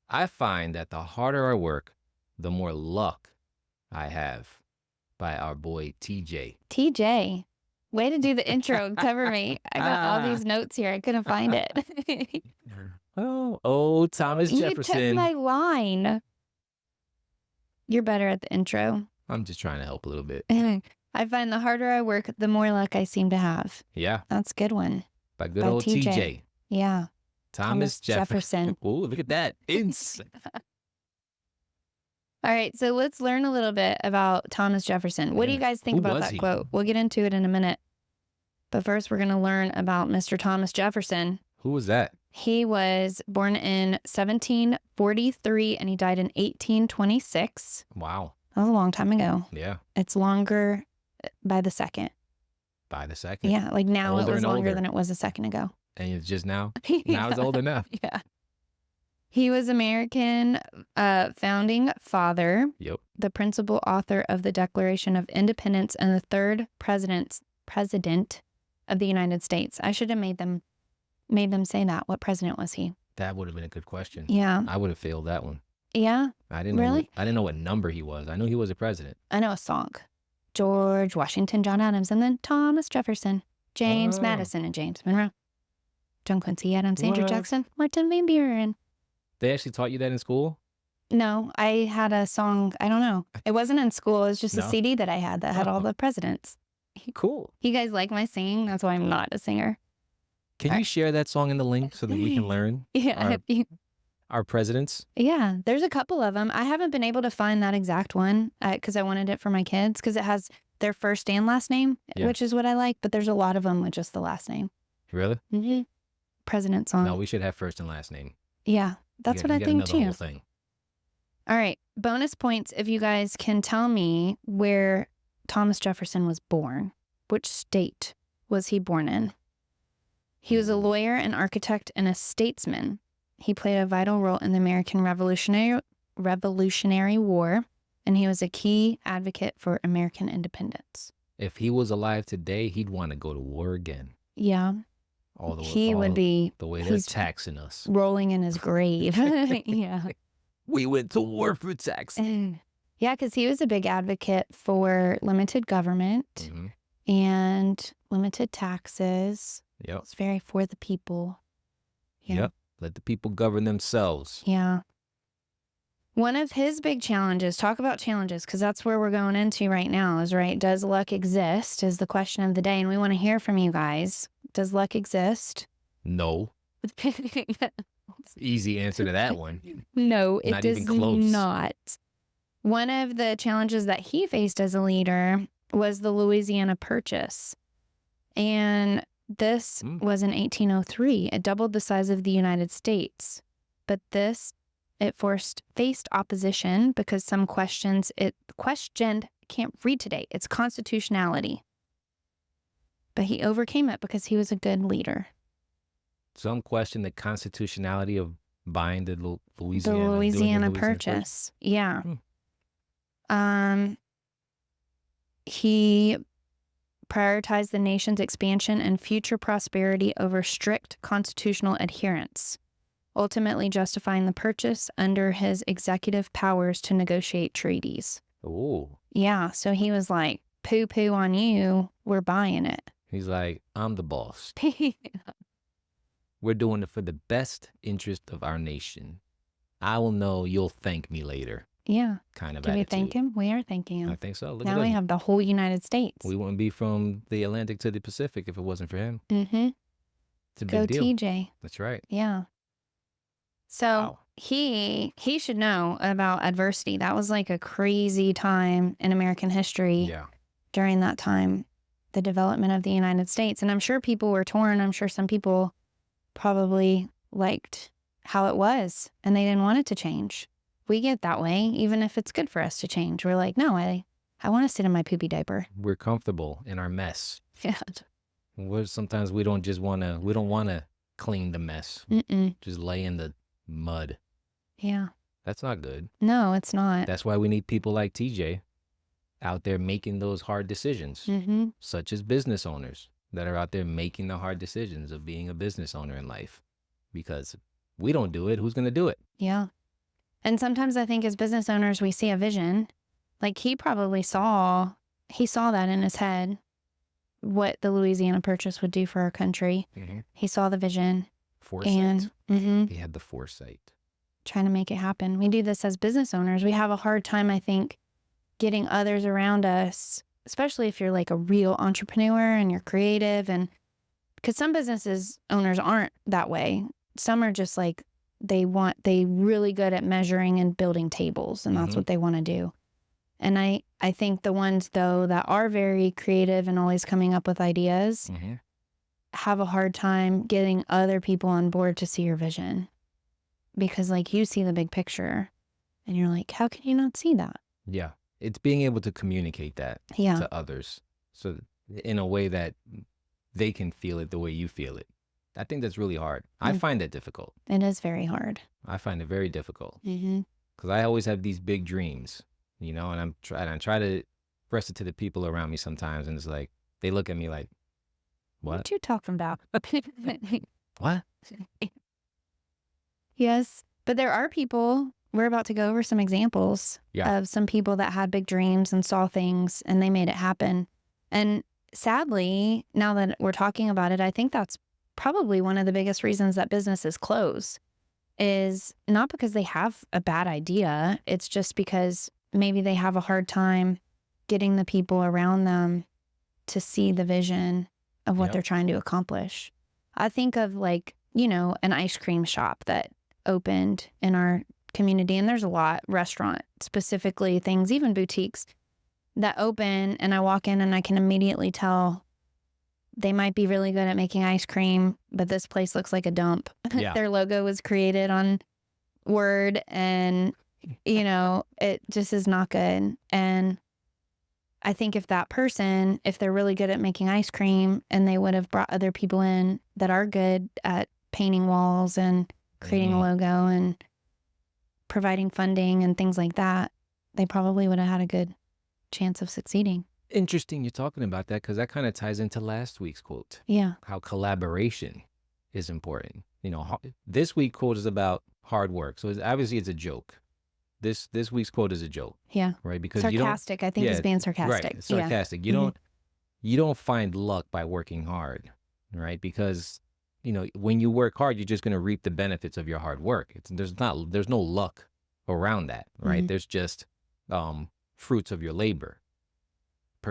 I find that the harder I work, the more luck I have, by our boy TJ. TJ, way to do the intro and cover me. I got all these notes here. I couldn't find it. Oh, Thomas You took Jefferson. my line. You're better at the intro. I'm just trying to help a little bit. I find the harder I work, the more luck I seem to have. Yeah. That's a good one. By good old TJ. Yeah. Thomas Jefferson. Ooh, look at that. All right, so let's learn a little bit about Thomas Jefferson. What do you guys think about that quote? We'll get into it in a minute. But first, we're going to learn about Mr. Thomas Jefferson. Who was that? He was born in 1743 and he died in 1826. Wow. That was a long time ago. Yeah. It's longer by the second. By the second? Yeah, like now it was longer than it was a second ago. And it's just now? Yeah. Now it's old enough. Yeah. He was American founding father, the principal author of the Declaration of Independence, and the third president of the United States. I should have made them say that. What president was he? That would have been a good question. Yeah. I would have failed that one. Yeah? I didn't know what number he was. I knew he was a president. I know a song. George Washington, John Adams, and then Thomas Jefferson, James Madison, and James Monroe. John Quincy Adams, Andrew Jackson, Martin Van Buren. They actually taught you that in school? No, I had a song. I don't know. It wasn't in school. It was just a CD that I had that had all the presidents. Cool. You guys like my singing? That's why I'm not a singer. Can you share that song in the link so that we can learn our presidents? Yeah, there's a couple of them. I haven't been able to find that exact one because I wanted it for my kids because it has their first and last name, which is what I like. But there's a lot of them with just the last name. Really? Mm-hmm. President song. No, we should have first and last name. Yeah, that's what I think too. Whole thing. All right, bonus points if you guys can tell me where Thomas Jefferson was born. Which state was he born in? He was a lawyer, an architect, and a statesman. He played a vital role in the American Revolutionary War, and he was a key advocate for American independence. If he was alive today, he'd want to go to war again. Yeah. He would be the way they're taxing us. Rolling in his grave. Yeah. We went to war for taxes. Yeah, because he was a big advocate for limited government and limited taxes. Yep. It's very for the people. Yeah. Yep. Let the people govern themselves. Yeah. One of his big challenges, talk about challenges, because that's where we're going into right now, is right. Does luck exist is the question of the day. And we want to hear from you guys. Does luck exist? No. Easy answer to that one. No, it does not. One of the challenges that he faced as a leader was the Louisiana Purchase. And this was in 1803. It doubled the size of the United States. But it faced opposition because some questioned, can't read today, its constitutionality. But he overcame it because he was a good leader. Some question the constitutionality of buying the Louisiana Purchase. Yeah. He prioritized the nation's expansion and future prosperity over strict constitutional adherence, ultimately justifying the purchase under his executive powers to negotiate treaties. Oh. Yeah, so he was like, poo-poo on you, we're buying it. He's like, I'm the boss. We're doing it for the best interest of our nation. I will know, you'll thank me later. Yeah. Kind of attitude. Do we thank him? We are thanking him. I think so. Now we have the whole United States. We wouldn't be from the Atlantic to the Pacific if it wasn't for him. Mm-hmm. It's a big deal. Go TJ. That's right. Yeah. So he should know about adversity. That was like a crazy time in American history. Yeah. During that time, the development of the United States. And I'm sure people were torn. I'm sure some people probably liked how it was and they didn't want it to change. We get that way, even if it's good for us to change. We're like, no, I want to sit in my poopy diaper. We're comfortable in our mess. Yeah. Sometimes we don't want to clean the mess. Just lay in the mud. Yeah. That's not good. No, it's not. That's why we need people like TJ out there making those hard decisions, such as business owners that are out there making the hard decisions of being a business owner in life. Because we don't do it, who's going to do it? Yeah. And sometimes I think as business owners, we see a vision. Like he probably saw that in his head, what the Louisiana Purchase would do for our country. Mm-hmm. He saw the vision. Foresight. And he had the foresight. Trying to make it happen. We do this as business owners. We have a hard time, I think, getting others around us, especially if you're like a real entrepreneur and you're creative. And because some businesses owners aren't that way. Some are just like, they really good at measuring and building tables, and that's what they want to do. And I think the ones, though, that are very creative and always coming up with ideas have a hard time getting other people on board to see your vision. Because, like, you see the big picture, and you're like, how can you not see that? Yeah. It's being able to communicate that to others. So in a way that they can feel it the way you feel it. I think that's really hard. I find that difficult. It is very hard. I find it very difficult. Because I always have these big dreams, and I try to express it to the people around me sometimes, and it's like, they look at me like, what you talking about? What? Yes, but there are people, we're about to go over some examples of some people that had big dreams and saw things and they made it happen. And sadly, now that we're talking about it, I think that's probably one of the biggest reasons that businesses close, is not because they have a bad idea. It's just because maybe they have a hard time getting the people around them to see the vision of what they're trying to accomplish. I think of, like, an ice cream shop that opened in our community, and there's a lot, restaurant specifically, things, even boutiques that open, and I walk in and I can immediately tell they might be really good at making ice cream, but this place looks like a dump. Their logo was created on Word, and it just is not good. And I think if that person, if they're really good at making ice cream, and they would have brought other people in that are good at painting walls and creating a logo and providing funding and things like that, they probably would have had a good chance of succeeding. Interesting you're talking about that, because that kind of ties into last week's quote. Yeah. How collaboration is important. This week's quote is about hard work. So obviously it's a joke. This week's quote is a joke. Yeah. Right? Because sarcastic, I think it's being sarcastic. Right. Sarcastic. You don't find luck by working hard, right? Because when you work hard, you're just going to reap the benefits of your hard work. There's no luck around that, right? There's just fruits of your labor.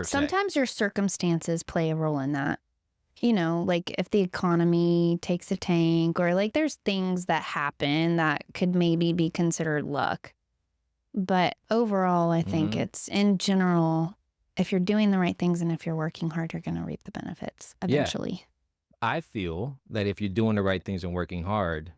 Sometimes your circumstances play a role in that. Like if the economy takes a tank, or like there's things that happen that could maybe be considered luck. But overall, I think it's, in general, if you're doing the right things and if you're working hard, you're going to reap the benefits eventually. Yeah. I feel that if you're doing the right things and working hard,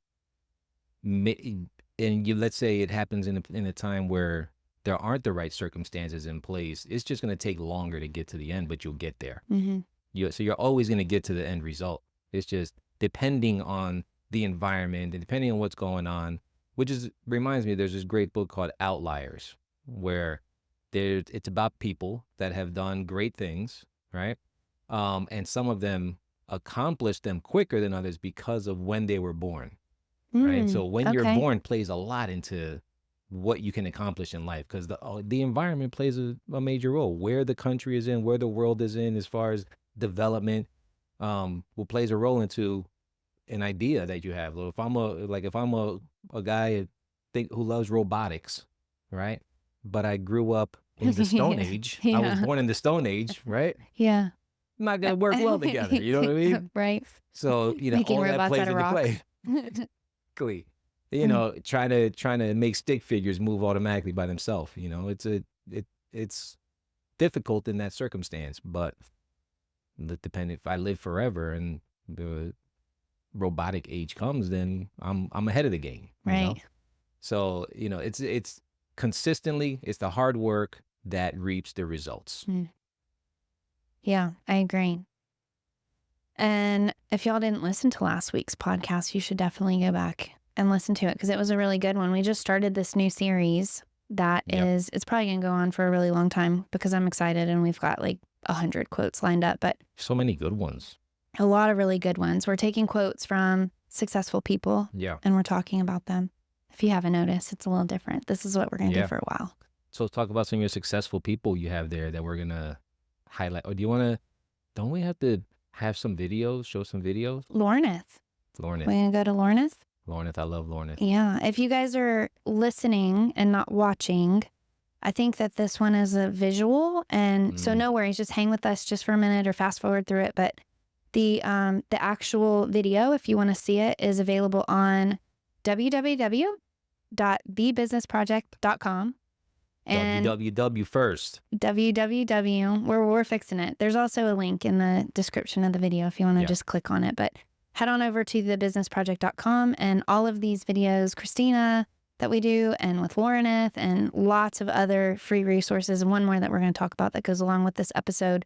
and let's say it happens in a time where there aren't the right circumstances in place, it's just going to take longer to get to the end, but you'll get there. So you're always going to get to the end result. It's just depending on the environment and depending on what's going on, which reminds me, there's this great book called Outliers, where it's about people that have done great things, right? And some of them accomplished them quicker than others because of when they were born, right? So when you're born plays a lot into what you can accomplish in life, because the environment plays a major role. Where the country is in, where the world is in, as far as development, plays a role into an idea that you have. If I'm a guy who loves robotics, right? But I grew up in the Stone Age. I was born in the Stone Age, right? Yeah. Not gonna work well together. You know what I mean? Right. So Making all that robots plays out of into rock. play. Trying to make stick figures move automatically by themselves. It's difficult in that circumstance. But depending, if I live forever and the robotic age comes, then I'm ahead of the game. Right. So it's consistently, it's the hard work that reaps the results. Yeah, I agree. And if y'all didn't listen to last week's podcast, you should definitely go back and listen to it, because it was a really good one. We just started this new series that it's probably going to go on for a really long time, because I'm excited and we've got like 100 quotes lined up. But so many good ones. A lot of really good ones. We're taking quotes from successful people and we're talking about them. If you haven't noticed, it's a little different. This is what we're going to do for a while. So let's talk about some of your successful people you have there that we're going to highlight. Or do you want to, don't we have to have some videos, show some videos? Lornith. We're going to go to Lornith. Lornith, I love Lornith. Yeah. If you guys are listening and not watching, I think that this one is a visual. And so no worries, just hang with us just for a minute or fast forward through it. But the actual video, if you want to see it, is available on www.thebusinessproject.com. And www first. www, we're fixing it. There's also a link in the description of the video if you want to just click on it. But head on over to thebusinessproject.com, and all of these videos, Christina, that we do, and with Lornith, and lots of other free resources, and one more that we're going to talk about that goes along with this episode.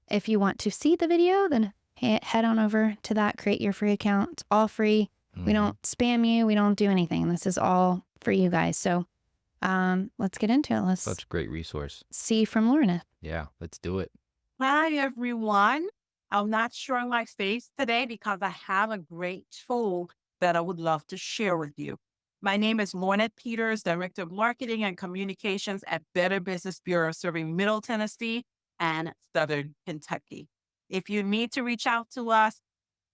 If you want to see the video, then head on over to that, create your free account. It's all free. We don't spam you. We don't do anything. This is all for you guys. So let's get into it. Let's such a great resource. See from Lorna. Yeah, let's do it. Hi, everyone. I'm not showing my face today because I have a great tool that I would love to share with you. My name is Lorna Peters, Director of Marketing and Communications at Better Business Bureau, serving Middle Tennessee and Southern Kentucky. If you need to reach out to us,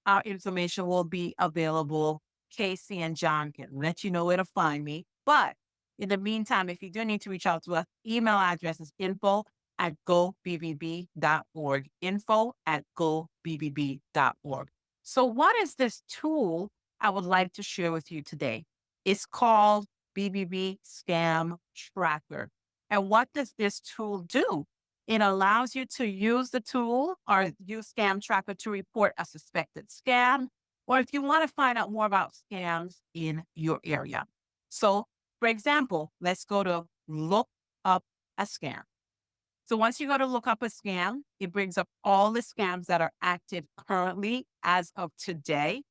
our information will be available. Casey and John can let you know where to find me. But in the meantime, if you do need to reach out to us, email address is info@gobbb.org, info@gobbb.org. So what is this tool I would like to share with you today? It's called BBB Scam Tracker. And what does this tool do? It allows you to use the tool or use Scam Tracker to report a suspected scam, or if you want to find out more about scams in your area. So, for example, let's go to look up a scam. So once you go to look up a scam, it brings up all the scams that are active currently as of today.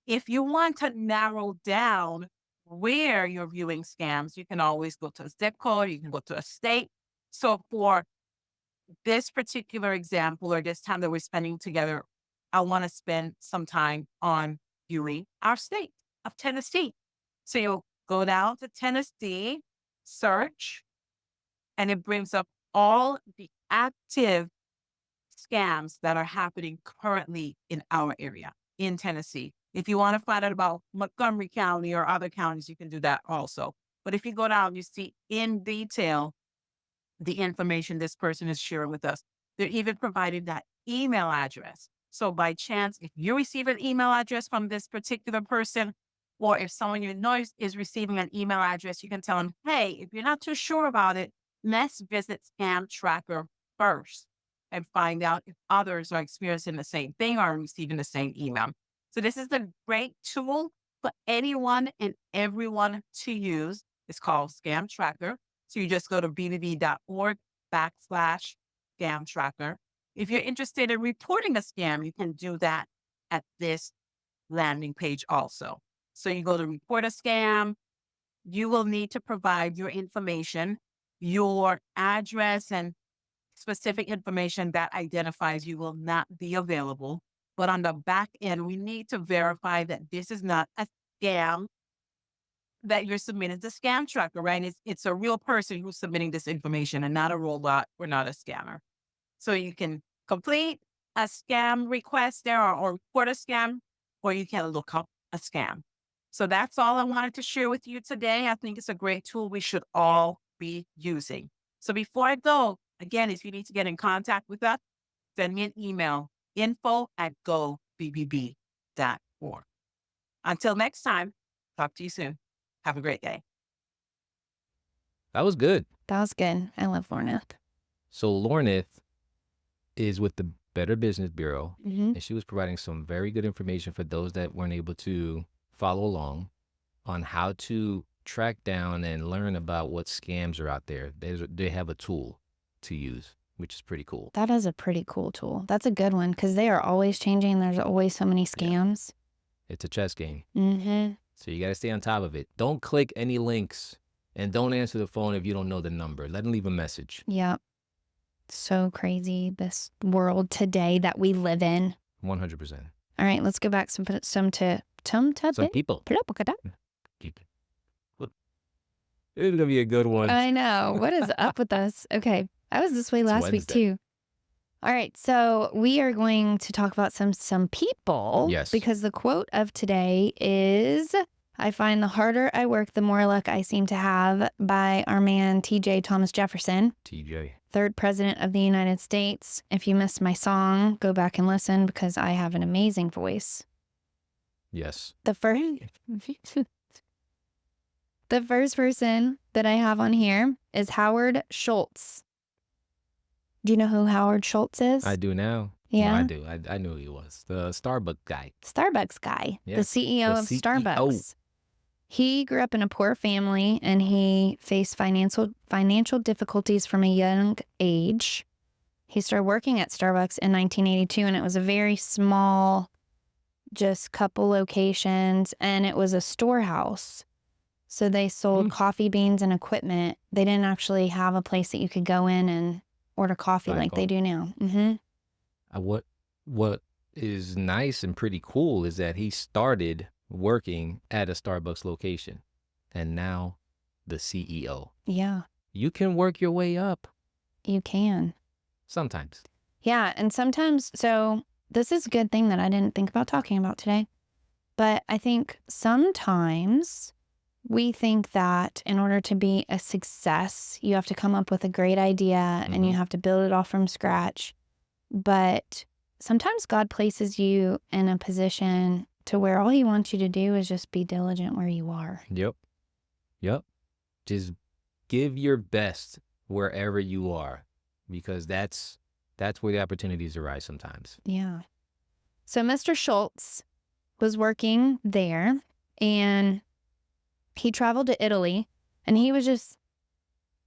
If you want to narrow down where you're viewing scams, you can always go to a zip code, you can go to a state. So for this particular example, or this time that we're spending together, I want to spend some time on viewing our state of Tennessee. So you'll go down to Tennessee, search, and it brings up all the active scams that are happening currently in our area in Tennessee. If you want to find out about Montgomery County or other counties, you can do that also. But if you go down, you see in detail the information this person is sharing with us. They're even providing that email address. So by chance, if you receive an email address from this particular person, or if someone you know is receiving an email address, you can tell them, hey, if you're not too sure about it, let's visit Scam Tracker first and find out if others are experiencing the same thing or receiving the same email. So this is a great tool for anyone and everyone to use. It's called Scam Tracker. So you just go to bbb.org/Scam Tracker. If you're interested in reporting a scam, you can do that at this landing page also. So you go to report a scam. You will need to provide your information, your address, and specific information that identifies you will not be available. But on the back end, we need to verify that this is not a scam that you're submitting to Scam Tracker, right? It's a real person who's submitting this information and not a robot or not a scammer. So you can complete a scam request there or report a scam, or you can look up a scam. So that's all I wanted to share with you today. I think it's a great tool we should all be using. So before I go, again, if you need to get in contact with us, send me an email, info@gobbb.org. Until next time, talk to you soon. Have a great day. That was good. That was good. I love Lornith. So Lornith is with the Better Business Bureau, and she was providing some very good information for those that weren't able to follow along on how to track down and learn about what scams are out there. They have a tool to use, which is pretty cool. That is a pretty cool tool. That's a good one because they are always changing. There's always so many scams. Yeah. It's a chess game. Mm-hmm. So you got to stay on top of it. Don't click any links and don't answer the phone if you don't know the number. Let them leave a message. Yep. So crazy, this world today that we live in. 100%. All right, let's go back some people. It's gonna be a good one. I know. What is up with us? Okay. I was this way It's last week Wednesday. too. All right. So we are going to talk about some people. Yes. Because the quote of today is, I find the harder I work, the more luck I seem to have, by our man TJ Thomas Jefferson, TJ. third president of the United States. If you missed my song, go back and listen because I have an amazing voice. Yes. The first person that I have on here is Howard Schultz. Do you know who Howard Schultz is? I do now. Yeah. Well, I do. I knew he was the Starbucks guy. Starbucks guy. Yeah. The CEO of Starbucks. He grew up in a poor family and he faced financial difficulties from a young age. He started working at Starbucks in 1982 and it was a very small, just couple locations, and it was a storehouse. So they sold coffee beans and equipment. They didn't actually have a place that you could go in and order coffee like they do now. What is nice and pretty cool is that he started working at a Starbucks location and now the CEO. Yeah. You can work your way up. You can. Sometimes. Yeah. And sometimes, so this is a good thing that I didn't think about talking about today. But I think sometimes we think that in order to be a success, you have to come up with a great idea and you have to build it all from scratch. But sometimes God places you in a position to where all he wants you to do is just be diligent where you are. Yep. Just give your best wherever you are, because that's where the opportunities arise sometimes. Yeah. So Mr. Schultz was working there and he traveled to Italy and he was just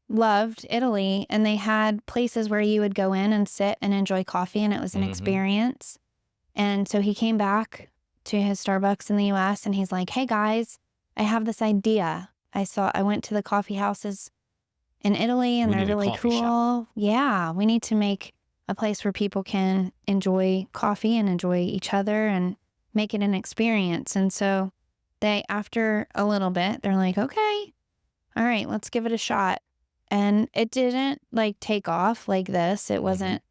loved Italy, and they had places where you would go in and sit and enjoy coffee, and it was an experience. And so he came back to his Starbucks in the US and he's like, hey guys, I have this idea. I went to the coffee houses in Italy and they're really cool. Yeah, we need to make a place where people can enjoy coffee and enjoy each other and make it an experience. And so they, after a little bit, they're like, okay, all right, let's give it a shot. And it didn't like take off like this. It wasn't,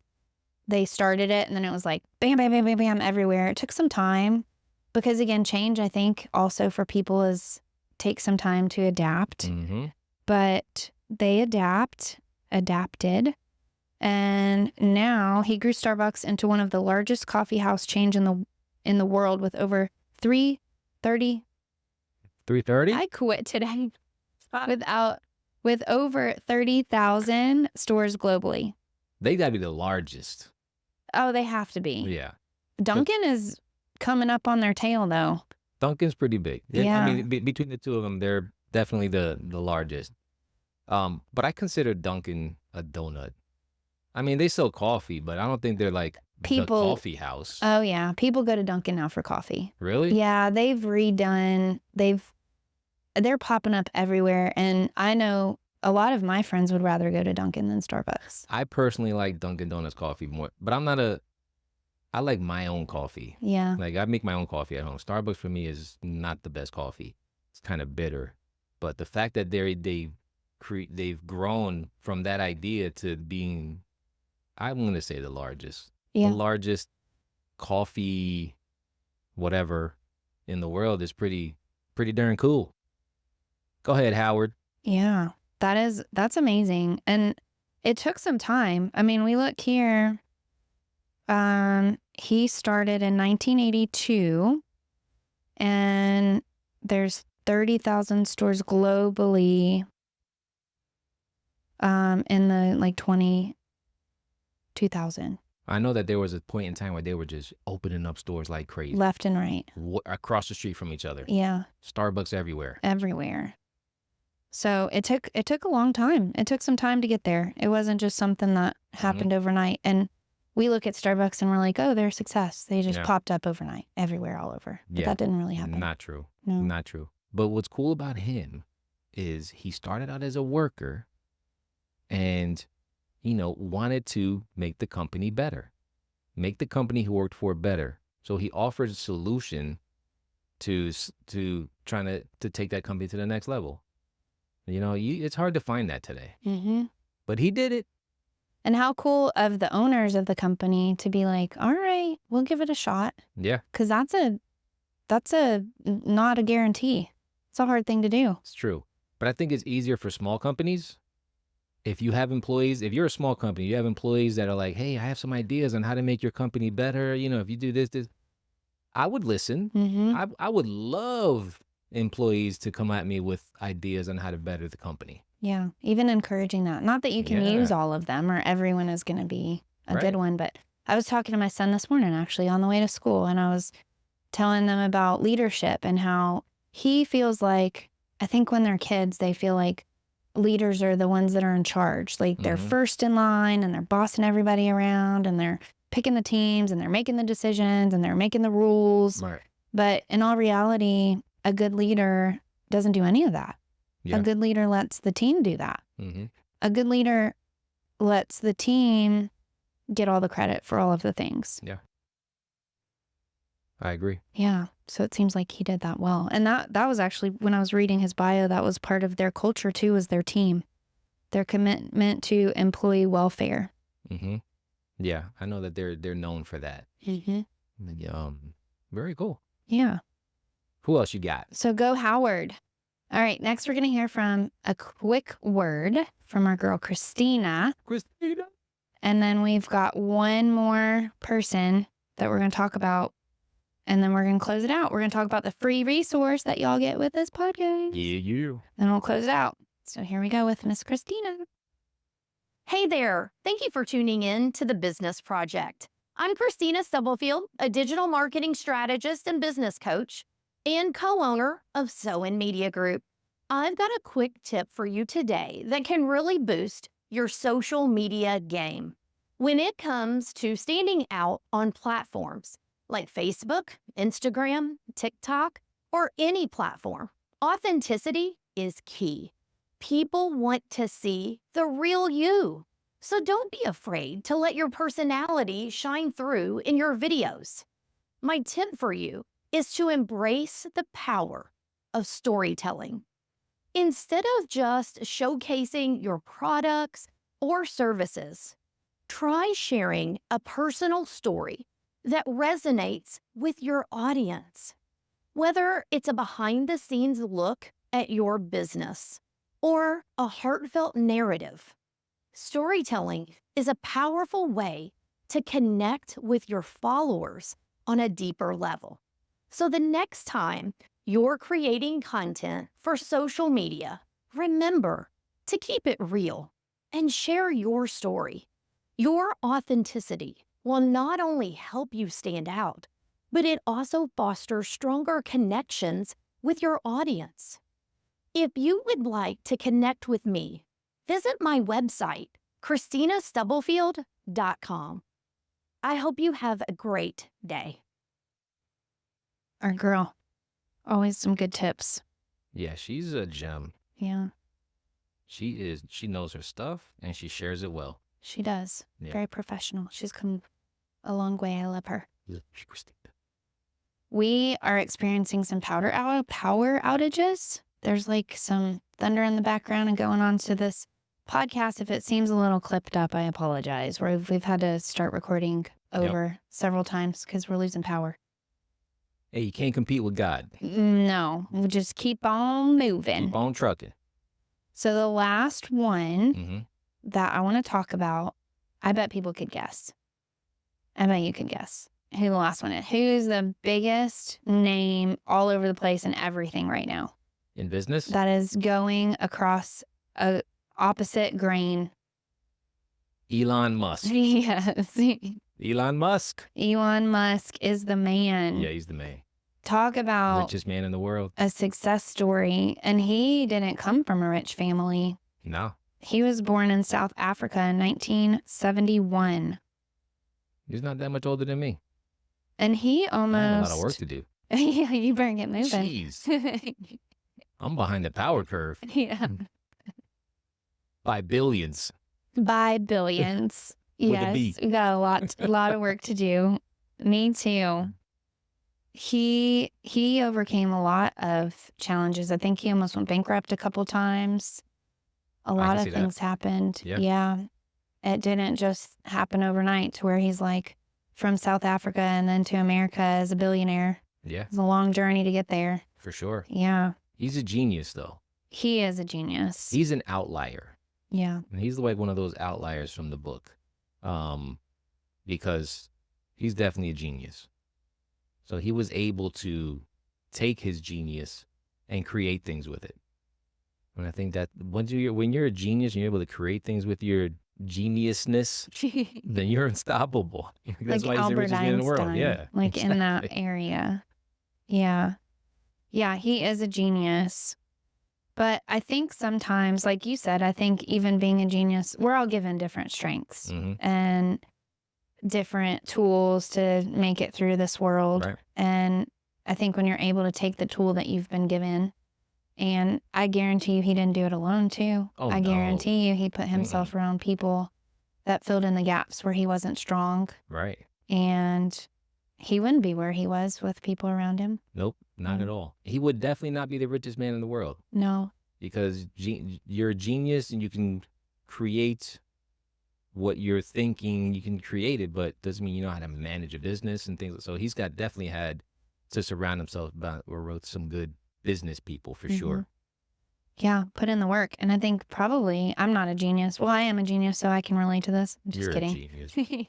they started it and then it was like bam, bam, bam, bam, bam everywhere. It took some time because, again, change, I think, also for people takes some time to adapt. But they adapted. And now he grew Starbucks into one of the largest coffee house chains in the world with over 330. I quit today. With over 30,000 stores globally. They gotta be the largest. Oh, they have to be. Yeah. Dunkin' is coming up on their tail, though. Dunkin's pretty big. Yeah. I mean, between the two of them, they're definitely the largest. But I consider Dunkin' a donut. I mean, they sell coffee, but I don't think they're like the coffee house. Oh, yeah. People go to Dunkin' now for coffee. Really? Yeah, they're popping up everywhere. And I know a lot of my friends would rather go to Dunkin' than Starbucks. I personally like Dunkin' Donuts coffee more, but I like my own coffee. Yeah. Like I make my own coffee at home. Starbucks for me is not the best coffee. It's kind of bitter. But the fact that they've grown from that idea to being, I'm going to say the largest. Yeah. The largest coffee whatever in the world is pretty darn cool. Go ahead, Howard. Yeah. That's amazing. And it took some time. I mean, we look here. He started in 1982 and there's 30,000 stores globally in the 2000. I know that there was a point in time where they were just opening up stores like crazy. Left and right. Across the street from each other. Yeah. Starbucks everywhere. Everywhere. So it took a long time. It took some time to get there. It wasn't just something that happened overnight. And we look at Starbucks and we're like, oh, they're a success. They just popped up overnight, everywhere, all over. But that didn't really happen. Not true. No. Not true. But what's cool about him is he started out as a worker and, wanted to make the company better, make the company he worked for better. So he offers a solution to trying to take that company to the next level. It's hard to find that today. Mm-hmm. But he did it. And how cool of the owners of the company to be like, all right, we'll give it a shot. Yeah. Because that's not a guarantee. It's a hard thing to do. It's true. But I think it's easier for small companies. If you have employees, if you're a small company, you have employees that are like, hey, I have some ideas on how to make your company better. If you do this, I would listen. Mm-hmm. I would love employees to come at me with ideas on how to better the company. Yeah. Even encouraging that. Not that you can use all of them or everyone is going to be a good one. But I was talking to my son this morning, actually, on the way to school. And I was telling them about leadership and how he feels like, I think when they're kids, they feel like leaders are the ones that are in charge. Like they're first in line and they're bossing everybody around and they're picking the teams and they're making the decisions and they're making the rules. Right. But in all reality, a good leader doesn't do any of that. Yeah. A good leader lets the team do that. Mm-hmm. A good leader lets the team get all the credit for all of the things. Yeah. I agree. Yeah. So it seems like he did that well. And that was actually, when I was reading his bio, that was part of their culture too, was their team, their commitment to employee welfare. Mm-hmm. Yeah. I know that they're known for that. Mm-hmm. Very cool. Yeah. Who else you got? So go Howard. All right. Next, we're going to hear from a quick word from our girl, Christina. And then we've got one more person that we're going to talk about. And then we're going to close it out. We're going to talk about the free resource that y'all get with this podcast. Yeah. Then we'll close it out. So here we go with Miss Christina. Hey there. Thank you for tuning in to The Business Project. I'm Christina Stubblefield, a digital marketing strategist and business coach, and co-owner of Soin Media Group. I've got a quick tip for you today that can really boost your social media game. When it comes to standing out on platforms like Facebook, Instagram, TikTok, or any platform, authenticity is key. People want to see the real you. So don't be afraid to let your personality shine through in your videos. My tip for you is to embrace the power of storytelling. Instead of just showcasing your products or services, try sharing a personal story that resonates with your audience. Whether it's a behind-the-scenes look at your business or a heartfelt narrative, storytelling is a powerful way to connect with your followers on a deeper level. So the next time you're creating content for social media, remember to keep it real and share your story. Your authenticity will not only help you stand out, but it also fosters stronger connections with your audience. If you would like to connect with me, visit my website, ChristinaStubblefield.com. I hope you have a great day. Our girl. Always some good tips. Yeah, she's a gem. Yeah. She knows her stuff and she shares it well. She does. Yeah. Very professional. She's come a long way. I love her. Christina. We are experiencing some power outages. There's like some thunder in the background and going on to this podcast. If it seems a little clipped up, I apologize. We've had to start recording over several times because we're losing power. Hey, you can't compete with God. No, we'll just keep on moving. Keep on trucking. So the last one that I want to talk about, I bet people could guess. I bet you could guess who the last one is. Who's the biggest name all over the place and everything right now? In business? That is going across a opposite grain. Elon Musk. Yes. Elon Musk. Elon Musk is the man. Yeah, he's the man. Talk about richest man in the world. A success story. And he didn't come from a rich family. No. He was born in South Africa in 1971. He's not that much older than me. And he almost... I have a lot of work to do. Yeah, you better get moving. Jeez. I'm behind the power curve. Yeah. By billions. By billions. With a Yes. B. We got a lot of work to do. Me too. he overcame a lot of challenges. I think he almost went bankrupt a couple times. A lot of things happened. Yeah. It didn't just happen overnight to where he's like from South Africa and then to America as a billionaire. Yeah. It's a long journey to get there. For sure. Yeah. He's a genius, though. He is a genius. He's an outlier. Yeah. And he's like one of those outliers from the book. Because he's definitely a genius. So he was able to take his genius and create things with it. And I think that when you're a genius and you're able to create things with your geniusness, then you're unstoppable. That's like why he's the richest man in the world. Yeah. Like in that area. Yeah. Yeah, he is a genius. But I think sometimes, like you said, I think even being a genius, we're all given different strengths and different tools to make it through this world. Right. And I think when you're able to take the tool that you've been given, and I guarantee you he didn't do it alone too. I guarantee you he put himself around people that filled in the gaps where he wasn't strong. Right. And he wouldn't be where he was with people around him. Nope, not at all. He would definitely not be the richest man in the world. No. Because you're a genius and you can create what you're thinking, you can create it, but doesn't mean you know how to manage a business and things. So he's definitely had to surround himself with some good business people for sure. Yeah, put in the work. And I think probably I'm not a genius. Well, I am a genius, so I can relate to this. I'm just You're kidding. a genius.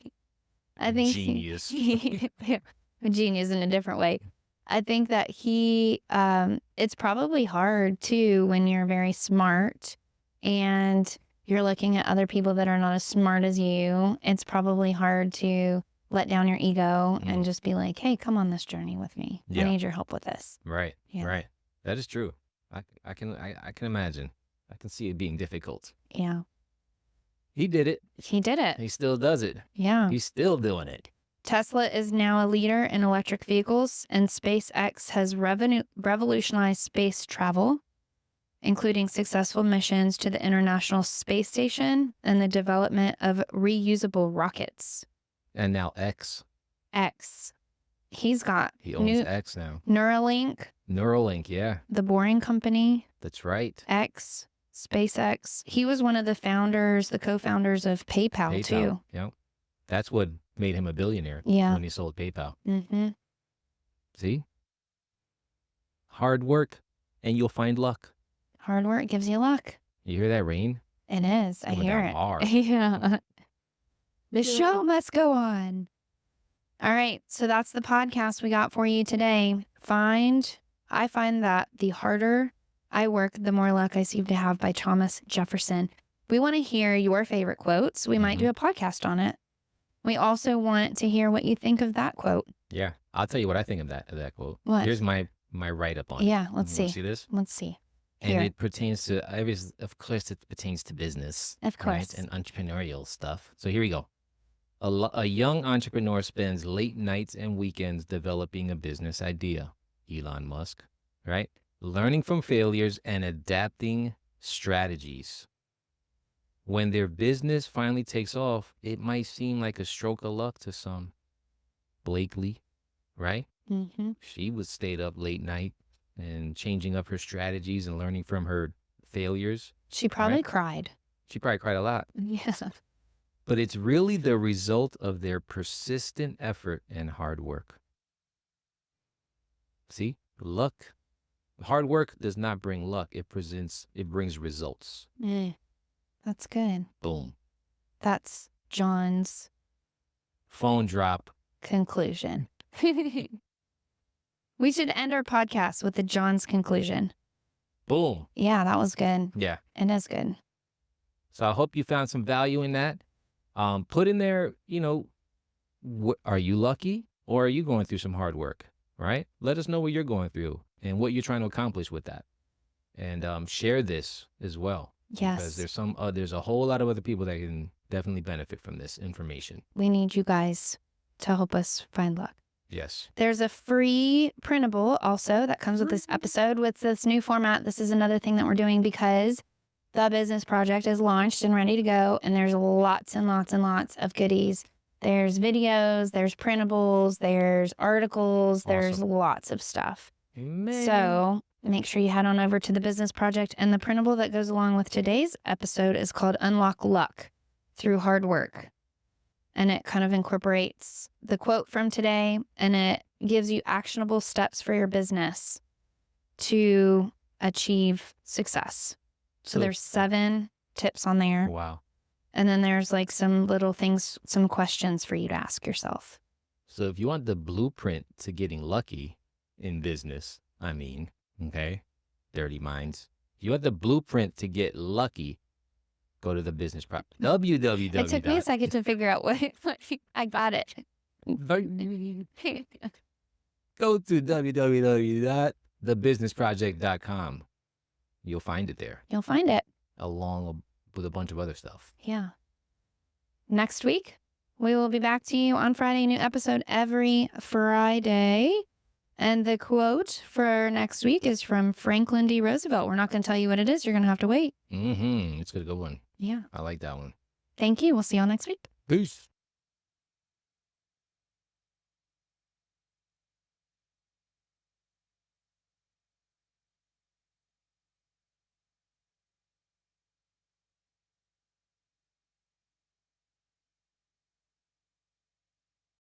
I think Genius. a genius in a different way. I think that it's probably hard too when you're very smart and you're looking at other people that are not as smart as you. It's probably hard to let down your ego and just be like, hey, come on this journey with me. I need your help with this. Right. Yeah. Right. That is true. I can imagine. I can see it being difficult. Yeah. He did it. He did it. He still does it. Yeah. He's still doing it. Tesla is now a leader in electric vehicles, and SpaceX has revolutionized space travel, including successful missions to the International Space Station and the development of reusable rockets. And now X. He owns X now. Neuralink, yeah. The Boring Company. That's right. X, SpaceX. He was one of the co-founders of PayPal too. Yep. That's what made him a billionaire. Yeah. When he sold PayPal. Mm-hmm. See? Hard work and you'll find luck. Hard work gives you luck. You hear that rain? It is. I hear it. Hard. Yeah. The show must go on. All right. So that's the podcast we got for you today. I find that the harder I work, the more luck I seem to have by Thomas Jefferson. We want to hear your favorite quotes. We might do a podcast on it. We also want to hear what you think of that quote. Yeah. I'll tell you what I think of that quote. What? Here's my write-up on it. Yeah. Let's see. See this? Let's see. And it pertains to, of course, it pertains to business. Of course. Right? And entrepreneurial stuff. So here we go. A young entrepreneur spends late nights and weekends developing a business idea. Elon Musk, right? Learning from failures and adapting strategies. When their business finally takes off, it might seem like a stroke of luck to some. Blakely, right? Mm-hmm. She stayed up late night and changing up her strategies and learning from her failures. She probably cried. She probably cried a lot. Yeah. But it's really the result of their persistent effort and hard work. See, luck, hard work does not bring luck. It brings results. That's good. Boom. That's John's phone drop conclusion. We should end our podcast with the John's conclusion. Boom. Yeah, that was good. Yeah. It is good. So I hope you found some value in that. Put in there, are you lucky or are you going through some hard work, right? Let us know what you're going through and what you're trying to accomplish with that. And share this as well. Yes. Because there's a whole lot of other people that can definitely benefit from this information. We need you guys to help us find luck. Yes. There's a free printable also that comes with this episode with this new format. This is another thing that we're doing because the business project is launched and ready to go. And there's lots and lots and lots of goodies There's videos, there's printables, there's articles, there's Awesome. lots of stuff. Man. So make sure you head on over to the Business Project. And the printable that goes along with today's episode is called Unlock Luck Through Hard Work. And it kind of incorporates the quote from today, and it gives you actionable steps for your business to achieve success. So there's 7 tips on there. Wow. And then there's like some little things, some questions for you to ask yourself. So if you want the blueprint to getting lucky in business, okay, dirty minds. If you want the blueprint to get lucky, go to the Business Project. www. It took me a second to figure out what I got it. Go to www.thebusinessproject.com. You'll find it there, You'll find it. along with a bunch of other stuff. Yeah. Next week, we will be back to you on Friday. New episode every Friday. And the quote for next week is from Franklin D. Roosevelt. We're not going to tell you what it is. You're going to have to wait. It's a good one. Yeah. I like that one. Thank you. We'll see you all next week. Peace.